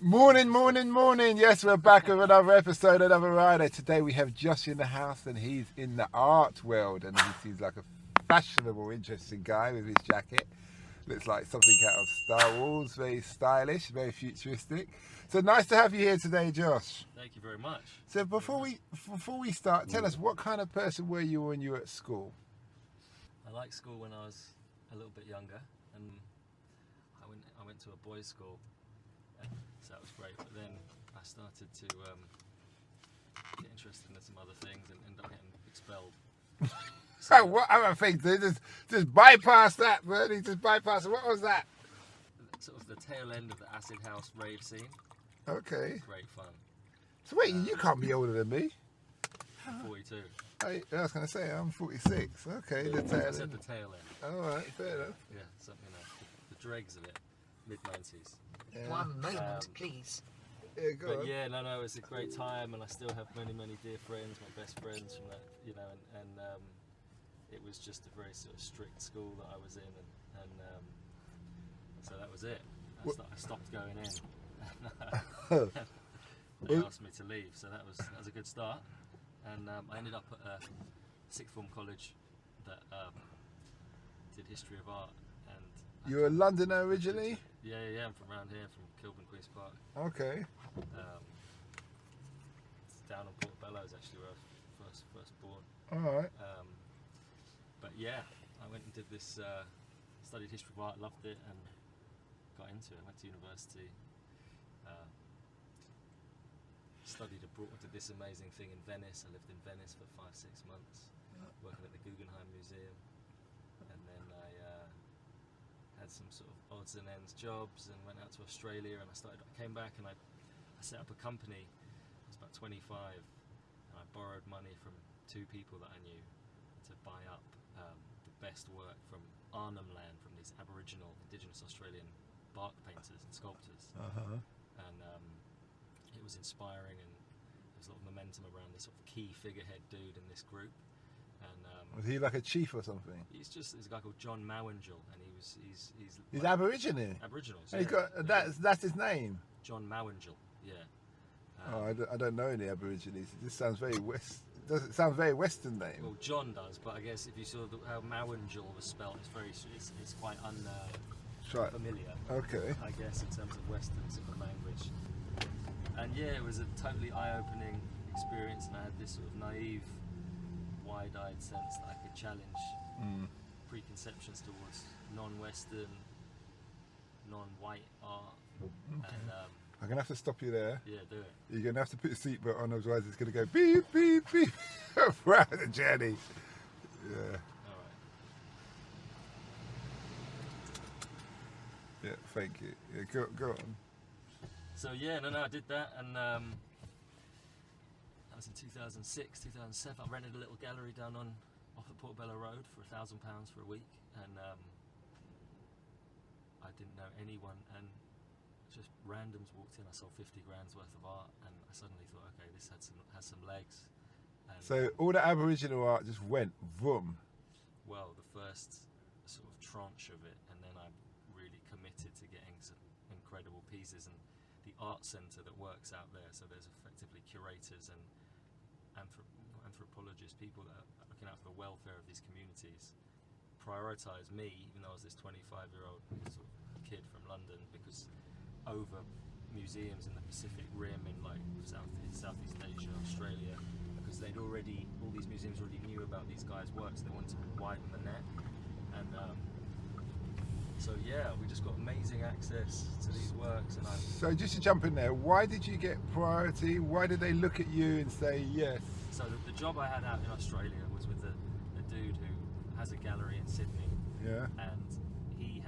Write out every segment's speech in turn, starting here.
Morning, morning, morning. Yes, we're back with another episode, another rider. Today we have Josh in the house and he's in the art world and he seems like a fashionable, interesting guy with his jacket. Looks like something out of Star Wars, very stylish, very futuristic. So nice to have you here today, Josh. Thank you very much. So before we start, tell us what kind of person were you when you were at school? I liked school when I was a little bit younger, and I went to a boys' school, so that was great. But then I started to get interested in some other things and ended up getting expelled. So what other things? Just bypass that, Bernie. Just bypass it. What was that? Sort of the tail end of the acid house rave scene. Okay. Great fun. So wait, you can't be older than me. I'm 42. I was going to say, I'm 46. Okay, the I tail said end. the tail end. All right, fair enough. Yeah, something the dregs of it, mid-90s. Yeah. One moment, please. Yeah, go But on. yeah, no, it was a great time, and I still have many dear friends, my best friends from that, and it was just a very sort of strict school that I was in, and so that was it. I stopped going in. They asked me to leave, so that was a good start, and I ended up at a sixth form college that did history of art, and You're a Londoner originally? yeah, I'm from around here, from Kilburn, Queen's Park. Okay. It's down on Portobello is actually where I was first born. All right. But yeah, I went and did this, studied history of art, loved it, and got into it. Went to university, studied abroad, did this amazing thing in Venice. I lived in Venice for 5-6 months, working at the Guggenheim Museum, and then I had some sort of odds and ends jobs and went out to Australia, and I came back and I set up a company. I was about 25, and I borrowed money from two people that I knew to buy up the best work from Arnhem Land, from these Aboriginal, Indigenous Australian bark painters and sculptors. And it was inspiring, and there was a lot of momentum around this sort of key figurehead dude in this group. And Was he like a chief or something? he's a guy called John Mawingil, and he's He's like Aborigine. Aboriginal. And he's got that's his name. John Mawingil, yeah. I don't know any Aborigines. It just sounds very west. It sounds very Western name. Well, John does, but I guess if you saw how Mawingil was spelled, it's quite Right. unfamiliar. Okay. I guess in terms of Western sort of language. And yeah, it was a totally eye-opening experience, and I had this sort of naive, wide-eyed sense that I could challenge preconceptions towards non-Western, non-white art. And I'm gonna have to stop you there. yeah, do it. You're gonna have to put your seatbelt on, otherwise it's gonna go beep beep beep throughout the journey. Yeah. All right. Yeah. Thank you. Yeah. Go on. So yeah, no, I did that, and that was in 2006, 2007. I rented a little gallery down off the Portobello Road for £1,000 for a week, and I didn't know anyone, and just randoms walked in. I sold 50 grand's worth of art, and I suddenly thought, okay, this has some legs. And So all the Aboriginal art just went vroom. well, the first sort of tranche of it, and then I really committed to getting some incredible pieces. And the art centre that works out there, so there's effectively curators and anthropologists, people that are looking out for the welfare of these communities, prioritise me, even though I was this 25-year-old sort of kid from London, because over museums in the Pacific Rim, in like Southeast Asia, Australia, because all these museums already knew about these guys' works. They wanted to widen the net, and so yeah, we just got amazing access to these works. And So just to jump in there, why did you get priority? Why did they look at you and say yes? so the job I had out in Australia was with a dude who has a gallery in Sydney, Yeah. and he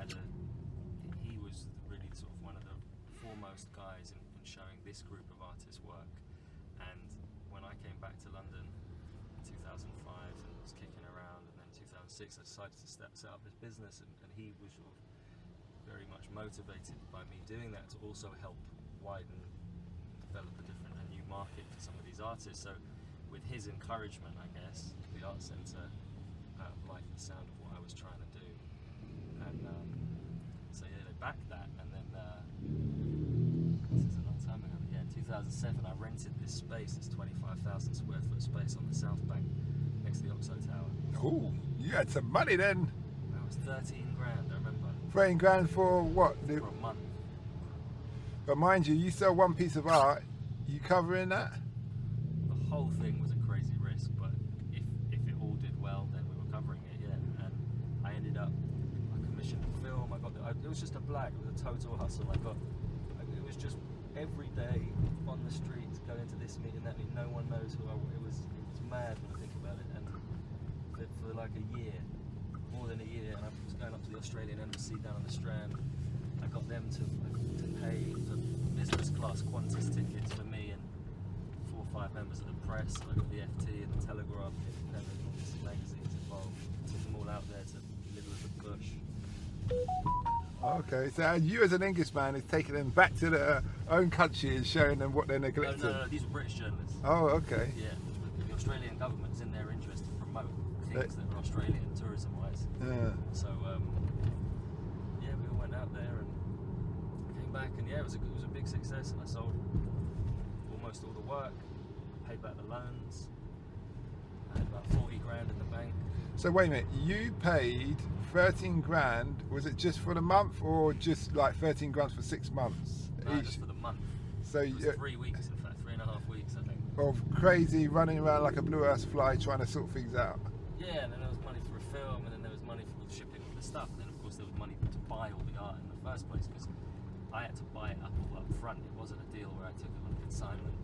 was really sort of one of the foremost guys in showing this group of artists work. And when I came back to London in 2005 and was kicking around, and then 2006 I decided to set up this business, and he was sort of very much motivated by me doing that to also help widen, develop a new market for some of these artists. So with his encouragement, I guess, the art centre liked the sound of what I was trying to do, and so yeah, they backed that. And then this is another 2007, I rented this space, this 25,000 square foot space on the South Bank next to the Oxo Tower. Oh, you had some money then. That was 13 grand, I remember. 13 grand for what? For a month. But mind you, you sell one piece of art, you covering that? The whole thing was a crazy risk, but if it all did well, then we were covering it, yeah. And I ended up, I commissioned a film, it was just a blag, it was a total hustle. It was just every day on the streets, going to this meeting, that meeting, no one knows who it was mad when I think about it. And for like a year, more than a year, and I was going up to the Australian embassy down on the Strand. I got them to pay for business class Qantas tickets for me and 4 or 5 members of the press. I got the FT and the Telegraph, the Independent, all these magazines involved. Took them all out there to the middle of the bush. Okay, so you as an Englishman is taking them back to their own country and showing them what they're neglecting. No, these were British journalists. Oh, okay. Yeah, the Australian government is in their interest to promote things that are Australian tourism-wise. Yeah. So, yeah, we all went out there and came back, and yeah, it was a big success. And I sold almost all the work, paid back the loans. I had about 40 grand in the bank. So wait a minute, you paid 13 grand, was it just for the month or just like 13 grand for 6 months? No, just for the month. So it was 3 weeks, in fact, 3.5 weeks, I think. Of crazy running around like a blue ass fly trying to sort things out. Yeah, and then there was money for a film, and then there was money for shipping all the stuff, and then of course there was money to buy all the art in the first place, because I had to buy it all up front. It wasn't a deal where I took it on consignment.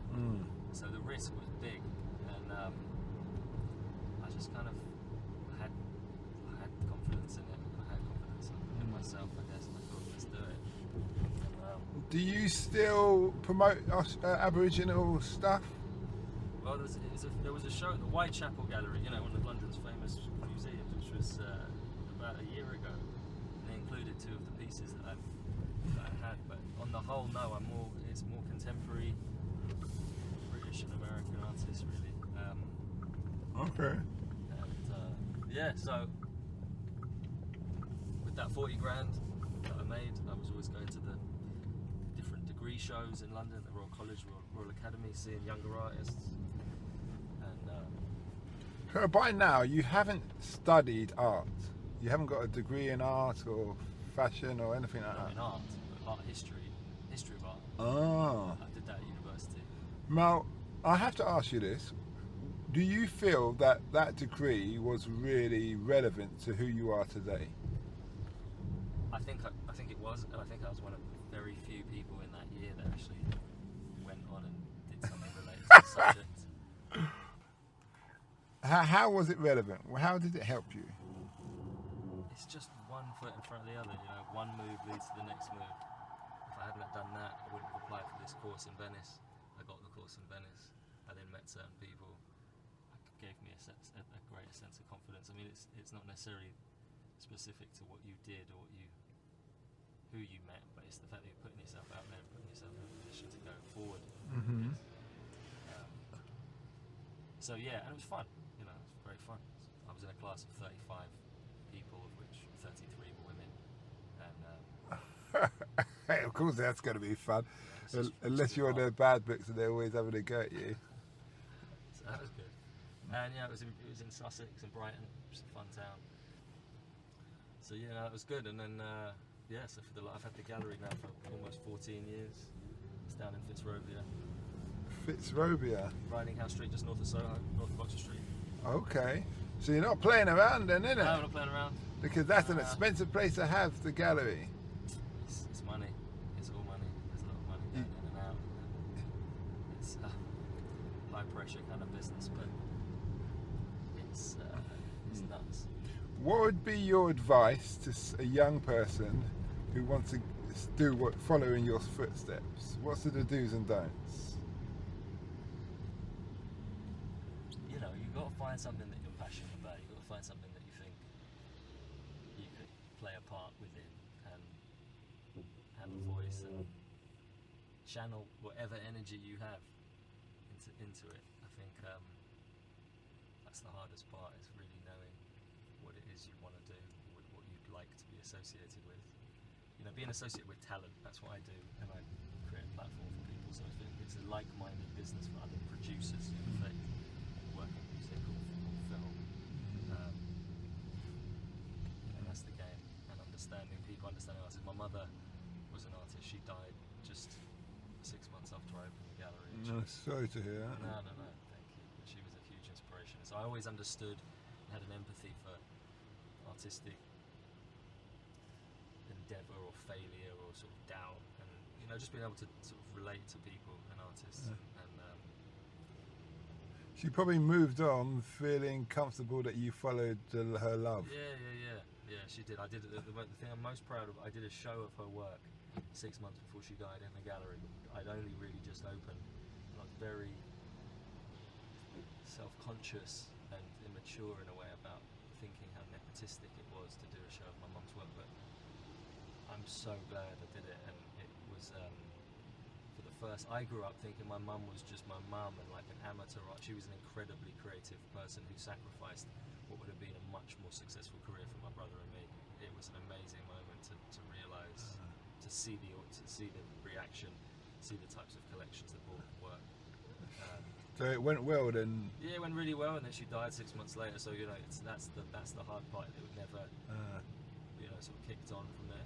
So the risk was big, and I just kind of had confidence in it. I had confidence in myself, I guess, and I thought, let's do it. And, do you still promote Aboriginal stuff? well, there was a show at the Whitechapel Gallery, you know, one of London's famous museums, which was about a year ago. And they included 2 of the pieces that I had, but on the whole, no, it's more contemporary British and American artists, really. Okay. And yeah, so with that 40 grand that I made, I was always going to the different degree shows in London, the Royal College, Royal Academy, seeing younger artists. And So by now you haven't studied art. You haven't got a degree in art or fashion or anything like not that. in art, but art history of art. Ah. I did that at university. Now, I have to ask you this. Do you feel that that degree was really relevant to who you are today? I think it was, and I think I was one of very few people in that year that actually went on and did something related to the subject. How was it relevant? How did it help you? It's just one foot in front of the other, you know, one move leads to the next move. If I hadn't have done that, I wouldn't have applied for this course in Venice. I got the course in Venice. I then met certain people. It gave me a greater sense of confidence. I mean, it's not necessarily specific to what you did or who you met, but it's the fact that you're putting yourself out there and putting yourself in a position to go forward. So yeah, and it was fun. You know, it was very fun. I was in a class of 35 people, of which 33 were women, and Hey, of course that's going to be fun. yeah, Unless you're on their bad books and they're always having a go at you. So that was good. And yeah, it was in Sussex and Brighton, which is a fun town. So yeah, no, it was good. And then yeah, so I've had the gallery now for almost 14 years. It's down in Fitzrovia. Fitzrovia. Riding House Street, just north of Soho, north of Oxford Street. Okay. So you're not playing around then, innit? No, I'm not playing around. Because that's an expensive place to have, the gallery. It's money. It's all money. There's a lot of money going in and out. It's high pressure kind of business, but it's nuts. What would be your advice to a young person who wants to follow in your footsteps? What's the do's and don'ts? You know, you've got to find something that you're passionate about. You've got to find something that you think you could play a part within and have a voice and channel whatever energy you have into it. I think that's the hardest part, is really knowing what it is you want to do, what you'd like to be associated with. You know, being associated with talent, that's what I do, and I create a platform for people. So it's a like-minded business for other producers in effect, working music or film. And that's the game. And understanding people, understanding artists. My mother was an artist. She died just 6 months after I opened the gallery. No, sorry to hear that. No, thank you. But she was a huge inspiration. So I always understood and had an empathy for artistic endeavour or failure or sort of doubt, and just being able to sort of relate to people and artists. And She probably moved on feeling comfortable that you followed her love. Yeah, she did. I did the thing I'm most proud of. I did a show of her work 6 months before she died in the gallery. I'd only really just opened. I was very self-conscious and immature in a way about thinking how nepotistic it was to do a show of my mum's work, but I'm so glad I did it. And it was for the first, I grew up thinking my mum was just my mum and like an amateur art. She was an incredibly creative person who sacrificed what would have been a much more successful career for my brother and me. It was an amazing moment to realise, to see the reaction, see the types of collections that bought work. So it went well then? Yeah, it went really well, and then she died 6 months later. So that's the hard part. It would never, sort of kicked on from there.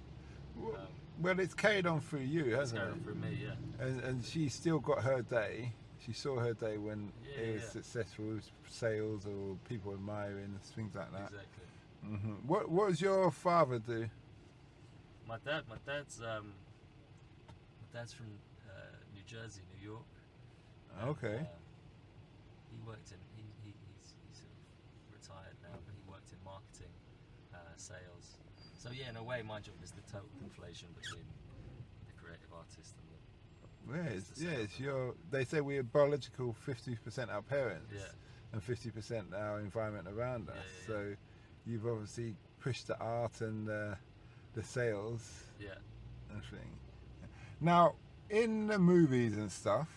Well, it's carried on through you, hasn't it? It's carried on through me, yeah. And she still got her day. She saw her day when it was successful, sales or people admiring, things like that. Exactly. Mm-hmm. What does your father do? My dad's from New Jersey, New York. Okay. He worked in he's sort of retired now, but he worked in marketing, sales. So yeah, in a way, my job is the total conflation between the creative artist and they say we're biological 50% our parents, and 50% our environment around us. So you've obviously pushed the art and the sales. And thing. Now, in the movies and stuff,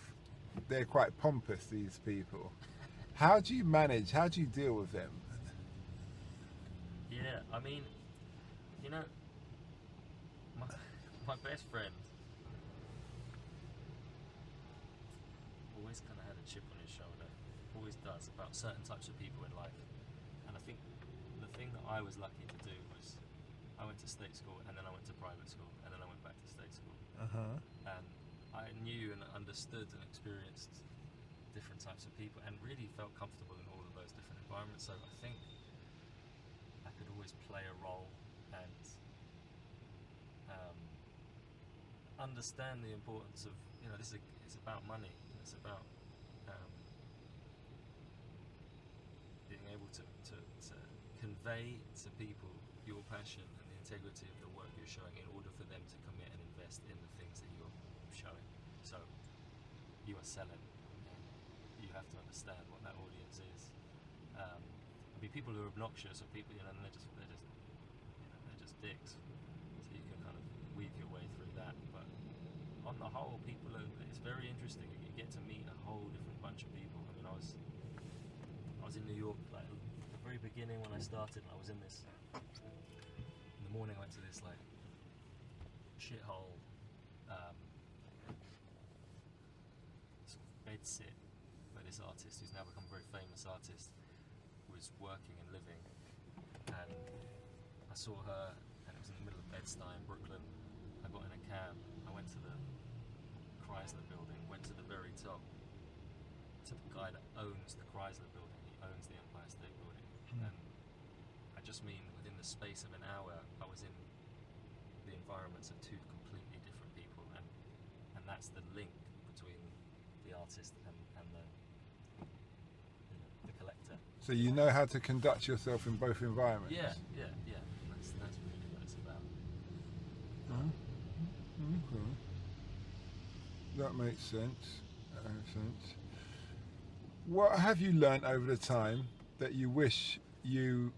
they're quite pompous, these people. How do you manage? How do you deal with them? Yeah, I mean, my best friend always kind of had a chip on his shoulder, always does, about certain types of people in life. And I think the thing that I was lucky to do was I went to state school, and then I went to private school, and then I went back to state school. And I knew and understood and experienced different types of people and really felt comfortable in all of those different environments. So I think I could always play a role and understand the importance of, it's about money. It's about being able to convey to people your passion and the integrity of the work you're showing in order for them to commit and invest in the things that you're showing. So you are selling. You have to understand what that audience is. There'll be people who are obnoxious, or people, and they're just dicks. So you can kind of weave your way through that. But on the whole, it's very interesting. You get to meet a whole different bunch of people. I mean, I was in New York, like at the very beginning when I started. I was in this. In the morning, I went to this like shithole sort of bedsit where this artist, who's now become a very famous artist, was working and living. And I saw her, and it was in the middle of Bed-Stuy in Brooklyn. I got in a cab. I went to the Chrysler building, went to the very top, to the guy that owns the Chrysler building. He owns the Empire State Building. And I just mean within the space of an hour, I was in the environments of two completely different people, and that's the link between the artist and the collector. So you know how to conduct yourself in both environments? Yeah. That's really what it's about. Okay. That makes sense. What have you learnt over the time that you wish you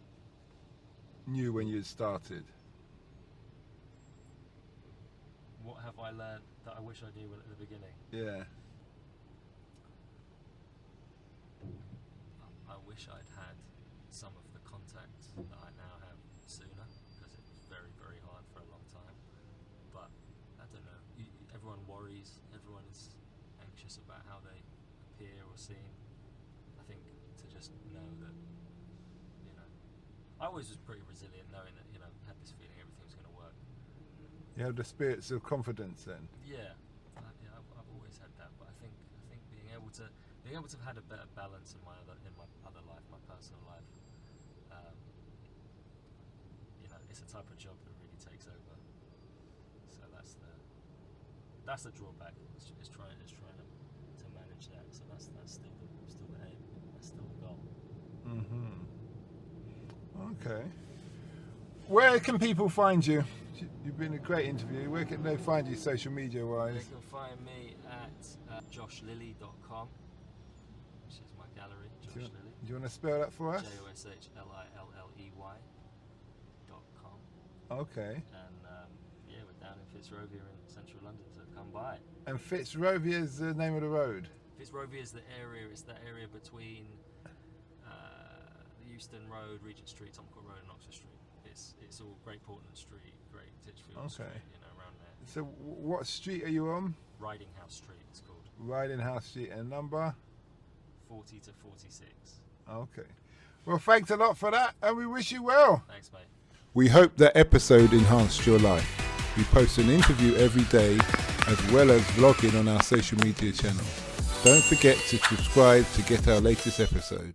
knew when you started? What have I learned that I wish I knew at the beginning? Yeah. I wish I'd had some of the contacts that I now have sooner, because it was very, very hard for a long time. But I don't know. Everyone worries. Everyone is anxious about how just know that, I always was pretty resilient, knowing that, had this feeling everything was going to work. You have the spirits of confidence then. Yeah, I've always had that, but I think being able to have had a better balance in my other life, my personal life. It's a type of job that really takes over. So that's the drawback. Is trying to manage that. So that's still the aim. That's still the goal. Okay. Where can people find you? You've been a great interview. Where can they find you social media wise? They can find me at joshlilly.com, which is my gallery. Josh Lilly. Do you want to spell that for us? JOSHLILLEY.com. Okay. And we're down in Fitzrovia in central London, so come by. And Fitzrovia is the name of the road? Fitzrovia is the area. It's that area between the Euston Road, Regent Street, Tom Court Road, and Oxford Street. It's all Great Portland Street, Great Titchfield Street, around there. So what street are you on? Riding House Street, it's called. Riding House Street, and number? 40 to 46. Okay. Well, thanks a lot for that, and we wish you well. Thanks, mate. We hope that episode enhanced your life. We post an interview every day, as well as vlogging on our social media channel. Don't forget to subscribe to get our latest episode.